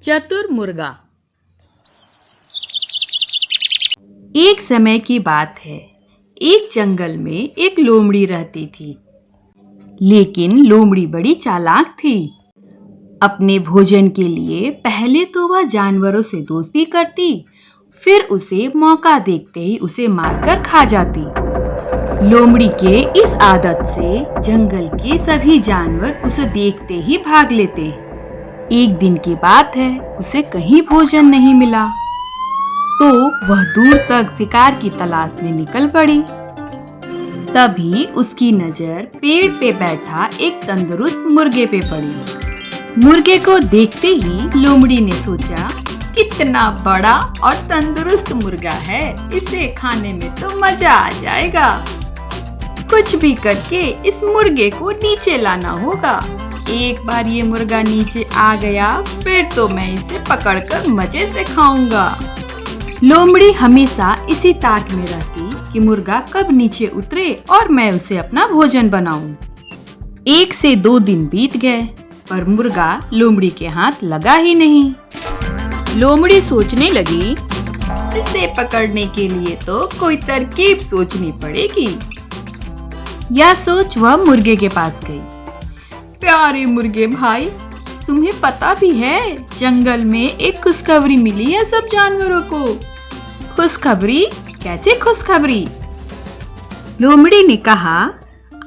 चतुर मुर्गा। एक समय की बात है, एक जंगल में एक लोमड़ी रहती थी। लेकिन लोमड़ी बड़ी चालाक थी। अपने भोजन के लिए पहले तो वह जानवरों से दोस्ती करती, फिर उसे मौका देखते ही उसे मारकर खा जाती। लोमड़ी के इस आदत से जंगल के सभी जानवर उसे देखते ही भाग लेते। एक दिन की बात है, उसे कहीं भोजन नहीं मिला, तो वह दूर तक शिकार की तलाश में निकल पड़ी। तभी उसकी नजर पेड़ पे बैठा एक तंदुरुस्त मुर्गे पे पड़ी। मुर्गे को देखते ही लोमड़ी ने सोचा, कितना बड़ा और तंदुरुस्त मुर्गा है, इसे खाने में तो मजा आ जाएगा। कुछ भी करके इस मुर्गे को नीचे लाना होगा। एक बार ये मुर्गा नीचे आ गया, फिर तो मैं इसे पकड़कर मजे से खाऊंगा। लोमड़ी हमेशा इसी ताक में रहती कि मुर्गा कब नीचे उतरे और मैं उसे अपना भोजन बनाऊं। 1 से 2 दिन बीत गए, पर मुर्गा लोमड़ी के हाथ लगा ही नहीं। लोमड़ी सोचने लगी, इसे पकड़ने के लिए तो कोई तरकीब सोचनी पड़ेगी। यह सोच वह मुर्गे के पास गई। प्यारे मुर्गे भाई, तुम्हें पता भी है जंगल में एक खुशखबरी मिली है सब जानवरों को। खुशखबरी? कैसे खुशखबरी? लोमड़ी ने कहा,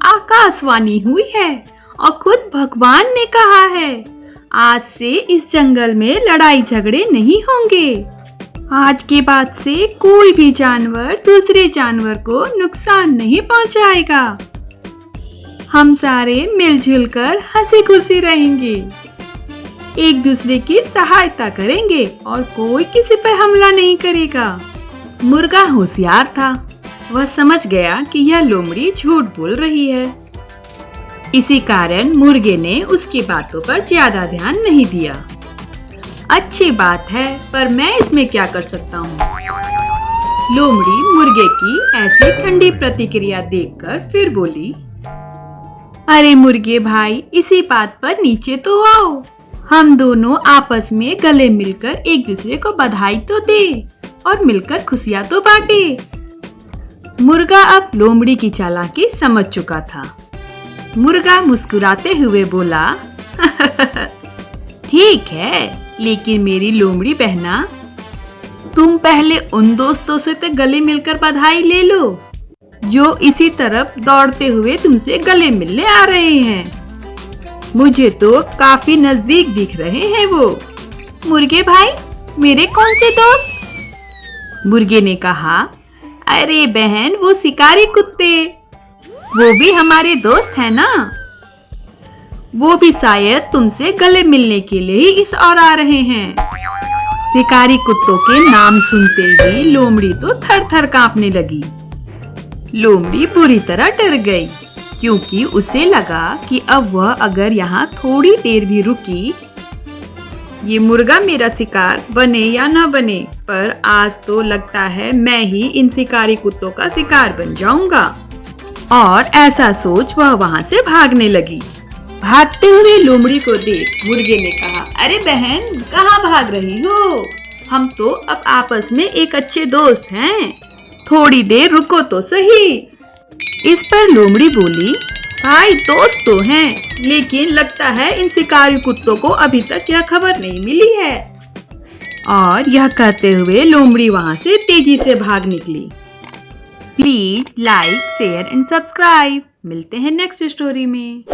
आकाशवाणी हुई है और खुद भगवान ने कहा है, आज से इस जंगल में लड़ाई झगड़े नहीं होंगे। आज के बाद से कोई भी जानवर दूसरे जानवर को नुकसान नहीं पहुंचाएगा। हम सारे मिलजुल कर हंसी खुशी रहेंगे, एक दूसरे की सहायता करेंगे और कोई किसी पर हमला नहीं करेगा। मुर्गा होशियार था, वह समझ गया कि यह लोमड़ी झूठ बोल रही है। इसी कारण मुर्गे ने उसकी बातों पर ज्यादा ध्यान नहीं दिया। अच्छी बात है, पर मैं इसमें क्या कर सकता हूँ? लोमड़ी मुर्गे की ऐसी ठंडी प्रतिक्रिया देखकर फिर बोली, अरे मुर्गे भाई, इसी बात पर नीचे तो आओ। हम दोनों आपस में गले मिलकर एक दूसरे को बधाई तो दे और मिलकर खुशियां तो बांटे। मुर्गा अब लोमड़ी की चालाकी समझ चुका था। मुर्गा मुस्कुराते हुए बोला, ठीक है, लेकिन मेरी लोमड़ी बहना, तुम पहले उन दोस्तों से तो गले मिलकर बधाई ले लो जो इसी तरफ दौड़ते हुए तुमसे गले मिलने आ रहे हैं। मुझे तो काफी नजदीक दिख रहे हैं वो। मुर्गे भाई, मेरे कौन से दोस्त? मुर्गे ने कहा, अरे बहन, वो शिकारी कुत्ते, वो भी हमारे दोस्त हैं ना। वो भी शायद तुमसे गले मिलने के लिए ही इस ओर आ रहे हैं। शिकारी कुत्तों के नाम सुनते ही लोमड़ी तो थर थर कांपने लगी। लोमड़ी बुरी तरह डर गई, क्योंकि उसे लगा कि अब वह अगर यहाँ थोड़ी देर भी रुकी, ये मुर्गा मेरा शिकार बने या न बने, पर आज तो लगता है मैं ही इन शिकारी कुत्तों का शिकार बन जाऊंगा। और ऐसा सोच वह वहाँ से भागने लगी। भागते हुए लोमड़ी को देख मुर्गे ने कहा, अरे बहन, कहाँ भाग रही हो? हम तो अब आपस में एक अच्छे दोस्त हैं, थोड़ी देर रुको तो सही। इस पर लोमड़ी बोली, भाई दोस्त तो हैं, लेकिन लगता है इन शिकारी कुत्तों को अभी तक यह खबर नहीं मिली है। और यह कहते हुए लोमड़ी वहाँ से तेजी से भाग निकली। Please like, share and subscribe. मिलते हैं नेक्स्ट स्टोरी में।